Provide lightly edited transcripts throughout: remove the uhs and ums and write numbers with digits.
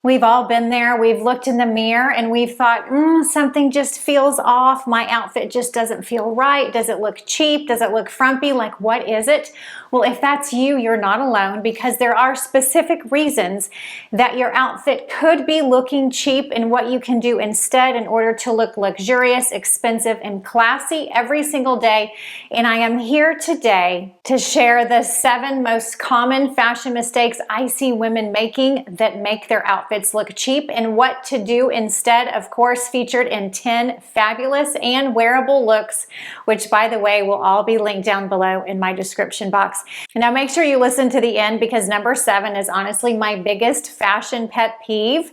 We've all been there. We've looked in the mirror and we've thought, something just feels off. My outfit just doesn't feel right. Does it look cheap? Does it look frumpy? Like, what is it? Well, if that's you, you're not alone, because there are specific reasons that your outfit could be looking cheap and what you can do instead in order to look luxurious, expensive, and classy every single day. And I am here today to share the 7 most common fashion mistakes I see women making that make their outfits look cheap, and what to do instead, of course, featured in 10 fabulous and wearable looks, which, by the way, will all be linked down below in my description box. Now make sure you listen to the end, because number 7 is honestly my biggest fashion pet peeve.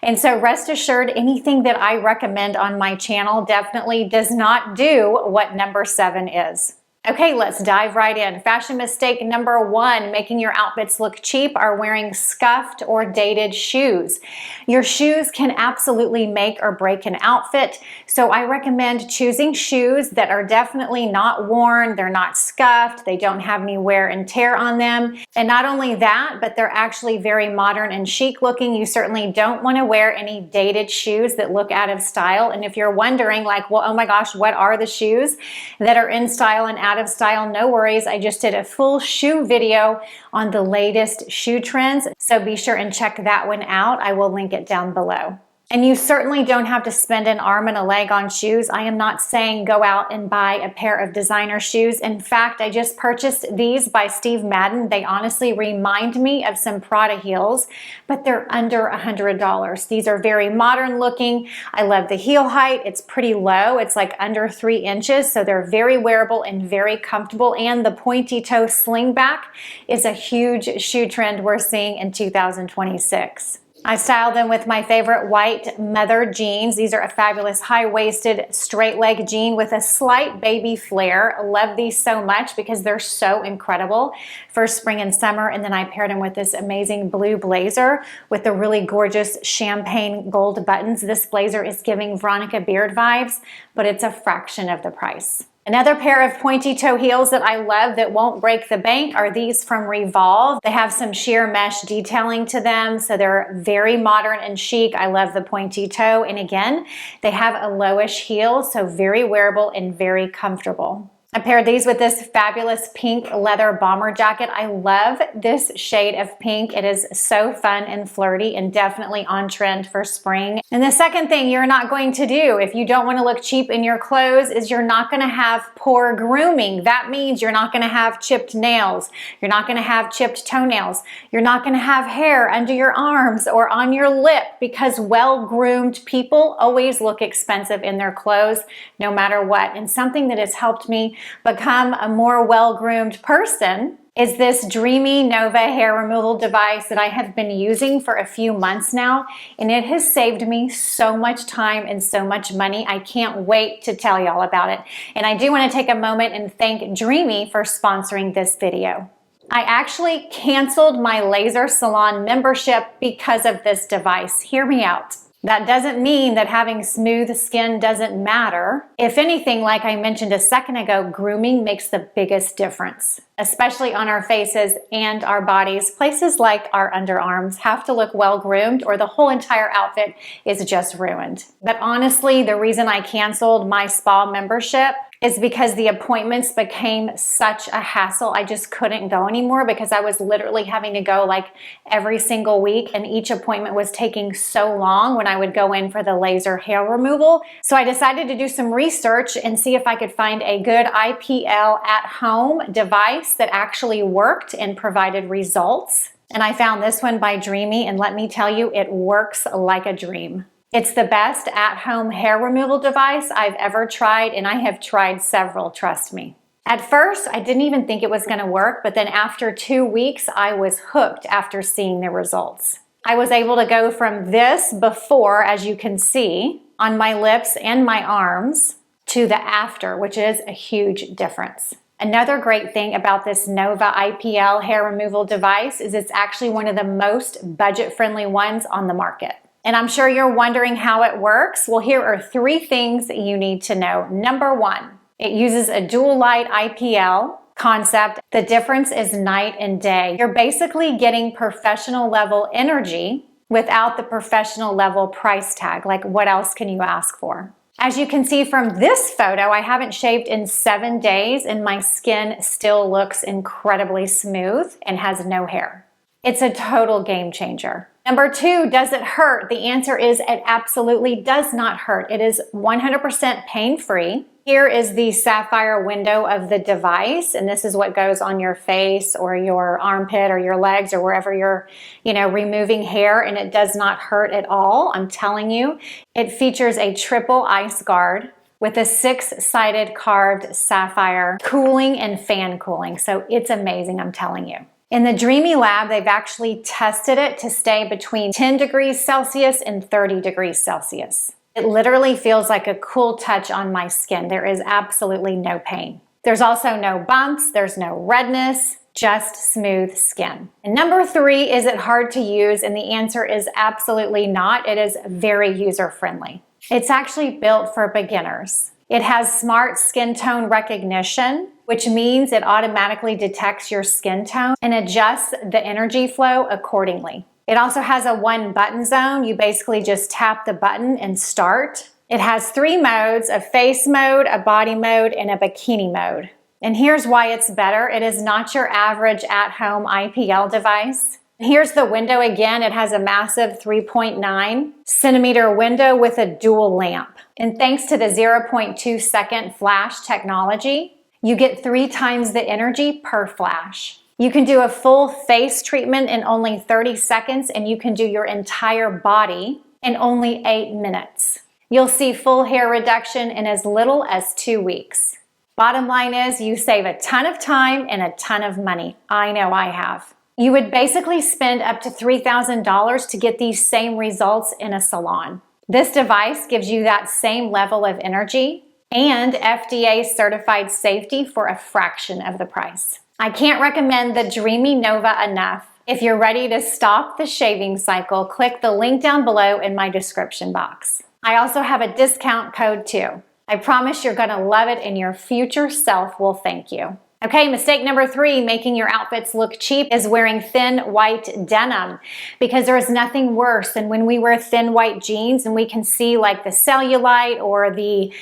And so rest assured, anything that I recommend on my channel definitely does not do what number 7 is. Okay, let's dive right in. Fashion mistake number 1, making your outfits look cheap, are wearing scuffed or dated shoes. Your shoes can absolutely make or break an outfit, so I recommend choosing shoes that are definitely not worn, they're not scuffed, they don't have any wear and tear on them. And not only that, but they're actually very modern and chic looking. You certainly don't want to wear any dated shoes that look out of style. And if you're wondering, like, well, oh my gosh, what are the shoes that are in style and out of style? No worries, I just did a full shoe video on the latest shoe trends, so be sure and check that one out. I will link it down below. And you certainly don't have to spend an arm and a leg on shoes. I am not saying go out and buy a pair of designer shoes. In fact, I just purchased these by Steve Madden. They honestly remind me of some Prada heels, but they're under $100. These are very modern looking. I love the heel height. It's pretty low. It's like under 3 inches, so they're very wearable and very comfortable. And the pointy toe slingback is a huge shoe trend we're seeing in 2026. I style them with my favorite white Mother jeans. These are a fabulous high-waisted straight leg jean with a slight baby flare. Love these so much because they're so incredible for spring and summer. And then I paired them with this amazing blue blazer with the really gorgeous champagne gold buttons. This blazer is giving Veronica Beard vibes, but it's a fraction of the price. Another pair of pointy toe heels that I love that won't break the bank are these from Revolve. They have some sheer mesh detailing to them, so they're very modern and chic. I love the pointy toe, and again, they have a lowish heel, so very wearable and very comfortable. I paired these with this fabulous pink leather bomber jacket. I love this shade of pink. It is so fun and flirty and definitely on trend for spring. And the second thing you're not going to do if you don't want to look cheap in your clothes is you're not going to have poor grooming. That means you're not going to have chipped nails. You're not going to have chipped toenails. You're not going to have hair under your arms or on your lip, because well-groomed people always look expensive in their clothes no matter what. And something that has helped me become a more well-groomed person is this Dreamy Nova hair removal device that I have been using for a few months now, and it has saved me so much time and so much money. I can't wait to tell y'all about it. And I do want to take a moment and thank Dreamy for sponsoring this video. I actually canceled my laser salon membership because of this device. Hear me out. That doesn't mean that having smooth skin doesn't matter. If anything, like I mentioned a second ago, grooming makes the biggest difference, especially on our faces and our bodies. Places like our underarms have to look well groomed or the whole entire outfit is just ruined. But honestly, the reason I canceled my spa membership is because the appointments became such a hassle. I just couldn't go anymore because I was literally having to go like every single week, and each appointment was taking so long when I would go in for the laser hair removal. So I decided to do some research and see if I could find a good IPL at-home device that actually worked and provided results. And I found this one by Dreamy, and let me tell you, it works like a dream. It's the best at-home hair removal device I've ever tried, and I have tried several, trust me. At first, I didn't even think it was going to work, but then after 2 weeks, I was hooked after seeing the results. I was able to go from this before, as you can see, on my lips and my arms, to the after, which is a huge difference. Another great thing about this Nova IPL hair removal device is it's actually one of the most budget-friendly ones on the market. And I'm sure you're wondering how it works. Well, here are 3 things that you need to know. Number 1, it uses a dual light IPL concept. The difference is night and day. You're basically getting professional level energy without the professional level price tag. Like, what else can you ask for? As you can see from this photo, I haven't shaved in 7 days and my skin still looks incredibly smooth and has no hair. It's a total game changer. Number 2, does it hurt? The answer is it absolutely does not hurt. It is 100% pain-free. Here is the sapphire window of the device, and this is what goes on your face or your armpit or your legs or wherever you're, removing hair, and it does not hurt at all. I'm telling you. It features a triple ice guard with a 6-sided carved sapphire cooling and fan cooling. So it's amazing, I'm telling you. In the Dreamy Lab, they've actually tested it to stay between 10 degrees Celsius and 30 degrees Celsius. It literally feels like a cool touch on my skin. There is absolutely no pain. There's also no bumps, there's no redness, just smooth skin. And number 3, is it hard to use? And the answer is absolutely not. It is very user-friendly. It's actually built for beginners. It has smart skin tone recognition, which means it automatically detects your skin tone and adjusts the energy flow accordingly. It also has a 1-button zone. You basically just tap the button and start. It has 3 modes, a face mode, a body mode, and a bikini mode. And here's why it's better. It is not your average at-home IPL device. Here's the window again. It has a massive 3.9 centimeter window with a dual lamp. And thanks to the 0.2 second flash technology, you get 3 times the energy per flash. You can do a full face treatment in only 30 seconds, and you can do your entire body in only 8 minutes. You'll see full hair reduction in as little as 2 weeks. Bottom line is, you save a ton of time and a ton of money. I know I have. You would basically spend up to $3,000 to get these same results in a salon. This device gives you that same level of energy and FDA certified safety for a fraction of the price. I can't recommend the Dreamy Nova enough. If you're ready to stop the shaving cycle, click the link down below in my description box. I also have a discount code too. I promise you're gonna love it and your future self will thank you. Okay, mistake number 3, making your outfits look cheap, is wearing thin white denim, because there is nothing worse than when we wear thin white jeans and we can see like the cellulite or the,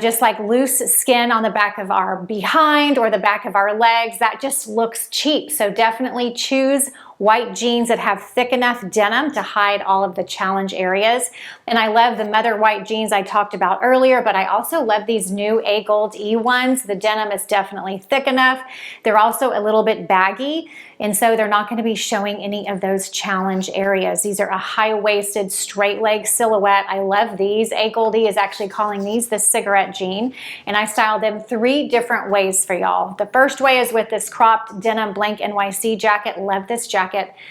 just like loose skin on the back of our behind or the back of our legs. That just looks cheap. So definitely choose white jeans that have thick enough denim to hide all of the challenge areas. And I love the mother white jeans I talked about earlier, but I also love these new A Gold E ones. The denim is definitely thick enough. They're also a little bit baggy, and so they're not going to be showing any of those challenge areas. These are a high-waisted, straight leg silhouette. I love these. A Gold E is actually calling these the cigarette jean, and I styled them 3 different ways for y'all. The first way is with this cropped denim blank NYC jacket. Love this jacket.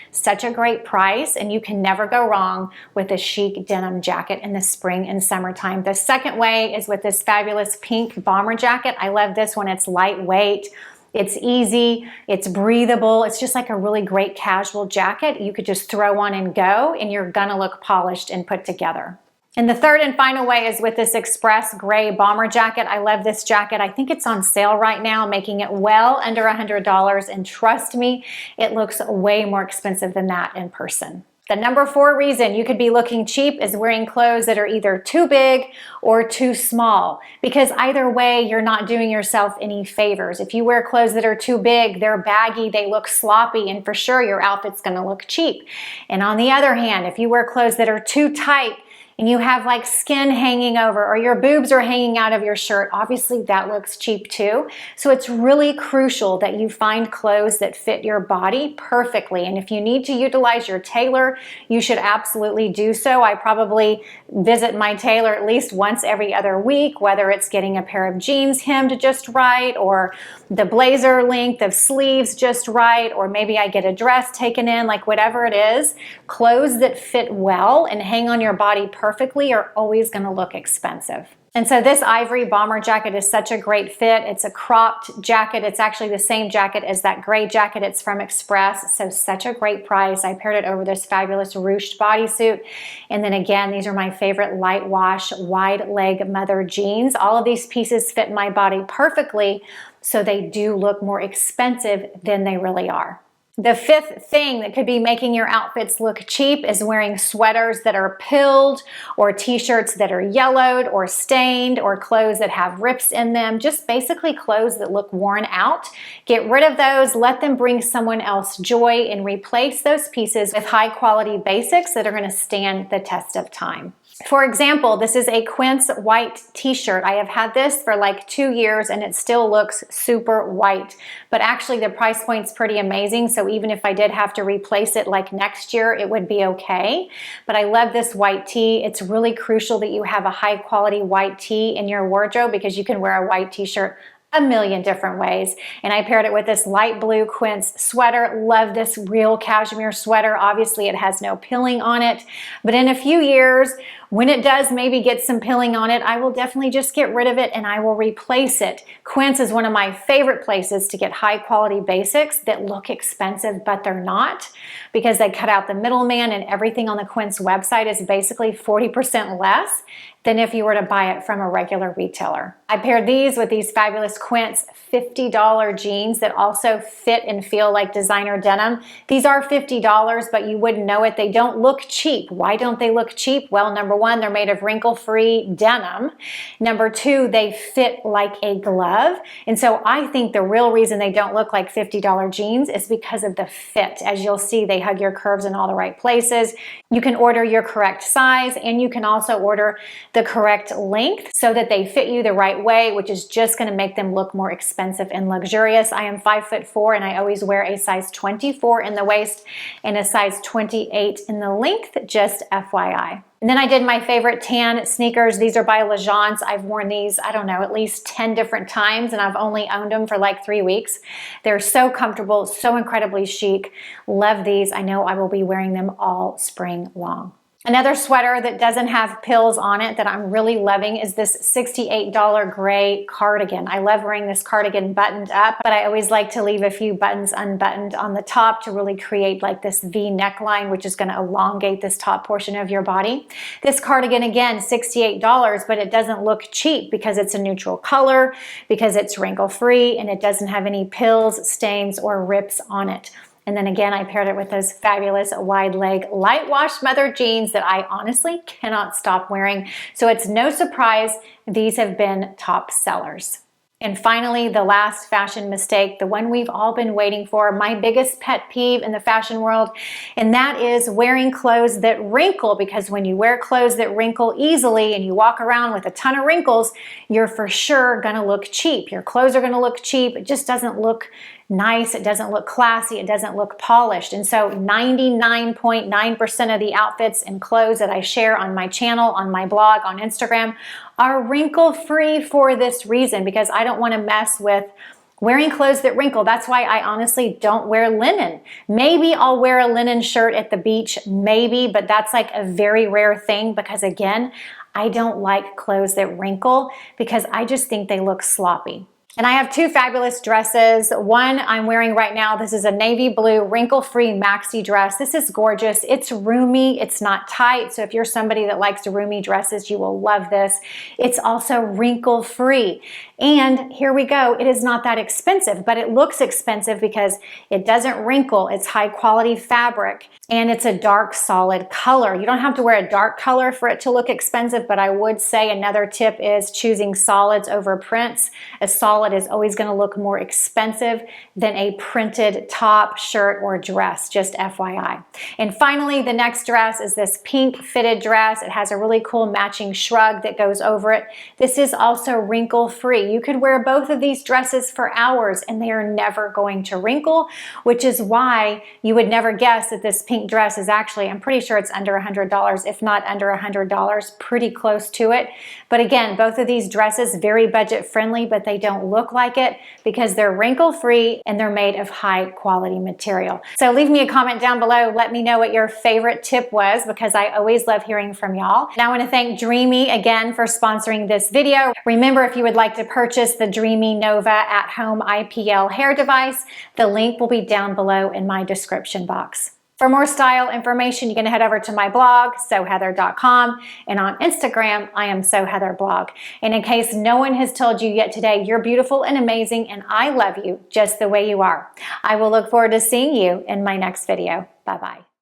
Such a great price, and you can never go wrong with a chic denim jacket in the spring and summertime. The second way is with this fabulous pink bomber jacket. I love this one. It's lightweight. It's easy, it's breathable, it's just like a really great casual jacket you could just throw on and go, and you're gonna look polished and put together. And the third and final way is with this express gray bomber jacket. I love this jacket. I think it's on sale right now, making it well under $100, and trust me, it looks way more expensive than that in person. The number 4 reason you could be looking cheap is wearing clothes that are either too big or too small, because either way, you're not doing yourself any favors. If you wear clothes that are too big, they're baggy, they look sloppy, and for sure your outfit's gonna look cheap. And on the other hand, if you wear clothes that are too tight and you have like skin hanging over or your boobs are hanging out of your shirt, obviously that looks cheap too. So it's really crucial that you find clothes that fit your body perfectly. And if you need to utilize your tailor, you should absolutely do so. I probably visit my tailor at least once every other week, whether it's getting a pair of jeans hemmed just right, or the blazer length of sleeves just right, or maybe I get a dress taken in, like whatever it is. Clothes that fit well and hang on your body perfectly are always going to look expensive. And so this ivory bomber jacket is such a great fit. It's a cropped jacket. It's actually the same jacket as that gray jacket. It's from Express, so such a great price. I paired it over this fabulous ruched bodysuit. And then again, these are my favorite light wash, wide leg mother jeans. All of these pieces fit my body perfectly, so they do look more expensive than they really are. The fifth thing that could be making your outfits look cheap is wearing sweaters that are pilled, or t-shirts that are yellowed or stained, or clothes that have rips in them, just basically clothes that look worn out. Get rid of those, let them bring someone else joy, and replace those pieces with high quality basics that are going to stand the test of time. For example, this is a Quince white t-shirt. I have had this for like 2 years and it still looks super white, but actually the price point's pretty amazing. So even if I did have to replace it like next year, it would be okay. But I love this white tee. It's really crucial that you have a high quality white tee in your wardrobe, because you can wear a white t-shirt a million different ways. And I paired it with this light blue Quince sweater. Love this real cashmere sweater. Obviously it has no pilling on it, but in a few years, when it does maybe get some pilling on it, I will definitely just get rid of it and I will replace it. Quince is one of my favorite places to get high quality basics that look expensive, but they're not, because they cut out the middleman, and everything on the Quince website is basically 40% less than if you were to buy it from a regular retailer. I paired these with these fabulous Quince $50 jeans that also fit and feel like designer denim. These are $50, but you wouldn't know it. They don't look cheap. Why don't they look cheap? Well, number one, they're made of wrinkle-free denim. Number two, they fit like a glove. And so I think the real reason they don't look like $50 jeans is because of the fit. As you'll see, they hug your curves in all the right places. You can order your correct size, and you can also order the correct length so that they fit you the right way, which is just going to make them look more expensive and luxurious. I am 5'4" and I always wear a size 24 in the waist and a size 28 in the length, just FYI. And then I did my favorite tan sneakers. These are by Legence. I've worn these, I don't know, at least 10 different times, and I've only owned them for like 3 weeks. They're so comfortable, so incredibly chic. Love these. I know I will be wearing them all spring long. Another sweater that doesn't have pills on it that I'm really loving is this $68 gray cardigan. I love wearing this cardigan buttoned up, but I always like to leave a few buttons unbuttoned on the top to really create like this V neckline, which is going to elongate this top portion of your body. This cardigan, again, $68, but it doesn't look cheap because it's a neutral color, because it's wrinkle-free, and it doesn't have any pills, stains, or rips on it. And then again, I paired it with those fabulous wide leg light wash mother jeans that I honestly cannot stop wearing. So it's no surprise these have been top sellers. And finally, the last fashion mistake, the one we've all been waiting for, my biggest pet peeve in the fashion world, and that is wearing clothes that wrinkle, because when you wear clothes that wrinkle easily and you walk around with a ton of wrinkles, you're for sure gonna look cheap. Your clothes are gonna look cheap. It just doesn't look nice. It doesn't look classy. It doesn't look polished. And so 99.9% of the outfits and clothes that I share on my channel, on my blog, on Instagram are wrinkle-free for this reason, because I don't want to mess with wearing clothes that wrinkle. That's why I honestly don't wear linen. Maybe I'll wear a linen shirt at the beach, maybe, but that's like a very rare thing, because again, I don't like clothes that wrinkle because I just think they look sloppy. And I have two fabulous dresses. One I'm wearing right now. This is a navy blue wrinkle-free maxi dress. This is gorgeous. It's roomy. It's not tight. So if you're somebody that likes roomy dresses, you will love this. It's also wrinkle-free. And here we go. It is not that expensive, but it looks expensive because it doesn't wrinkle. It's high quality fabric, and it's a dark solid color. You don't have to wear a dark color for it to look expensive, but I would say another tip is choosing solids over prints. A solid is always going to look more expensive than a printed top, shirt, or dress, just FYI. And finally, the next dress is this pink fitted dress. It has a really cool matching shrug that goes over it. This is also wrinkle-free. You could wear both of these dresses for hours and they are never going to wrinkle, which is why you would never guess that this pink dress is actually, I'm pretty sure it's under $100, if not under $100, pretty close to it. But again, both of these dresses, very budget friendly, but they don't look like it because they're wrinkle-free and they're made of high quality material. So leave me a comment down below. Let me know what your favorite tip was, because I always love hearing from y'all. And I want to thank Dreamy again for sponsoring this video. Remember, if you would like to purchase the Dreamy Nova at-home IPL hair device, the link will be down below in my description box. For more style information, you can head over to my blog, soheather.com, and on Instagram, I am soheatherblog. And in case no one has told you yet today, you're beautiful and amazing, and I love you just the way you are. I will look forward to seeing you in my next video. Bye-bye.